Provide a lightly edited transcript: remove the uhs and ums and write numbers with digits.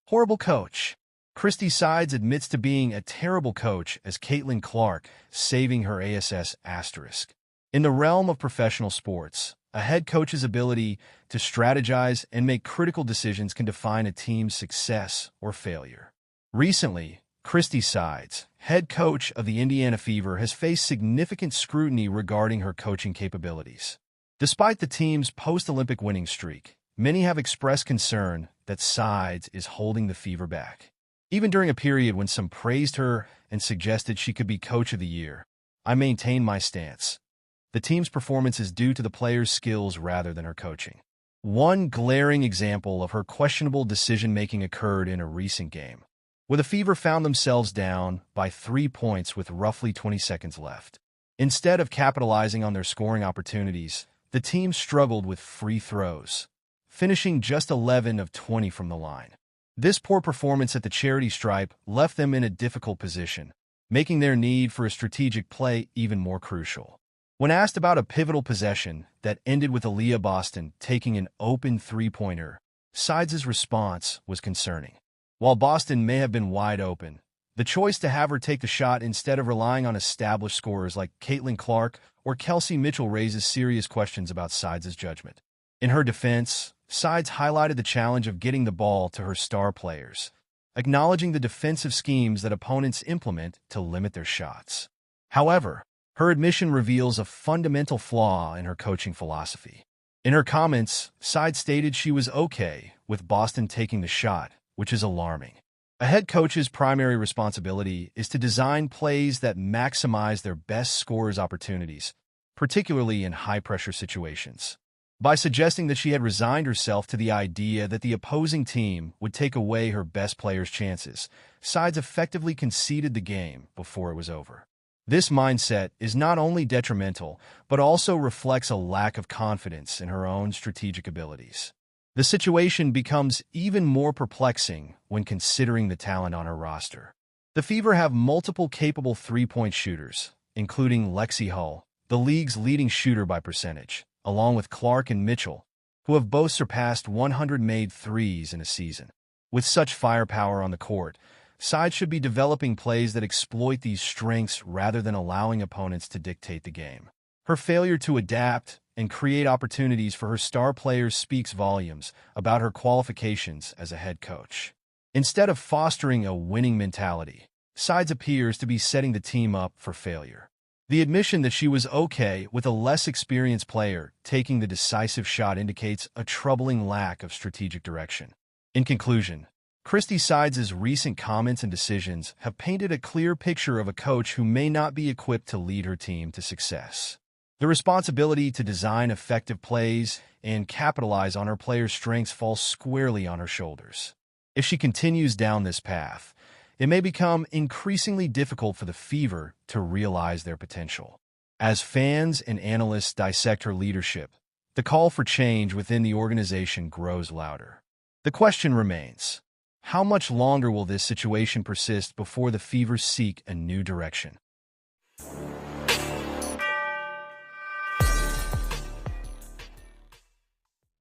Horrible coach. Christie Sides admits to being a terrible coach as Caitlin Clark, saving her ASS asterisk. In the realm of professional sports, a head coach's ability to strategize and make critical decisions can define a team's success or failure. Recently, Christie Sides, head coach of the Indiana Fever, has faced significant scrutiny regarding her coaching capabilities. Despite the team's post-Olympic winning streak, many have expressed concern that Sides is holding the Fever back. Even during a period when some praised her and suggested she could be Coach of the Year, I maintain my stance. The team's performance is due to the players' skills rather than her coaching. One glaring example of her questionable decision-making occurred in a recent game, where the Fever found themselves down by 3 points with roughly 20 seconds left. Instead of capitalizing on their scoring opportunities, the team struggled with free throws, finishing just 11 of 20 from the line. This poor performance at the charity stripe left them in a difficult position, making their need for a strategic play even more crucial. When asked about a pivotal possession that ended with Aaliyah Boston taking an open three-pointer, Sides' response was concerning. While Boston may have been wide open, the choice to have her take the shot instead of relying on established scorers like Caitlin Clark or Kelsey Mitchell raises serious questions about Sides' judgment. In her defense, Sides highlighted the challenge of getting the ball to her star players, acknowledging the defensive schemes that opponents implement to limit their shots. However, her admission reveals a fundamental flaw in her coaching philosophy. In her comments, Sides stated she was okay with Boston taking the shot, which is alarming. A head coach's primary responsibility is to design plays that maximize their best scorers' opportunities, particularly in high-pressure situations. By suggesting that she had resigned herself to the idea that the opposing team would take away her best players' chances, Sides effectively conceded the game before it was over. This mindset is not only detrimental, but also reflects a lack of confidence in her own strategic abilities. The situation becomes even more perplexing when considering the talent on her roster. The Fever have multiple capable three-point shooters, including Lexi Hull, the league's leading shooter by percentage, along with Clark and Mitchell, who have both surpassed 100 made threes in a season. With such firepower on the court, Sides should be developing plays that exploit these strengths rather than allowing opponents to dictate the game. Her failure to adapt and create opportunities for her star players speaks volumes about her qualifications as a head coach. Instead of fostering a winning mentality, Sides appears to be setting the team up for failure. The admission that she was okay with a less experienced player taking the decisive shot indicates a troubling lack of strategic direction. In conclusion, Christie Sides' recent comments and decisions have painted a clear picture of a coach who may not be equipped to lead her team to success. The responsibility to design effective plays and capitalize on her players' strengths falls squarely on her shoulders. If she continues down this path, it may become increasingly difficult for the Fever to realize their potential. As fans and analysts dissect her leadership, the call for change within the organization grows louder. The question remains: how much longer will this situation persist before the Fever seek a new direction?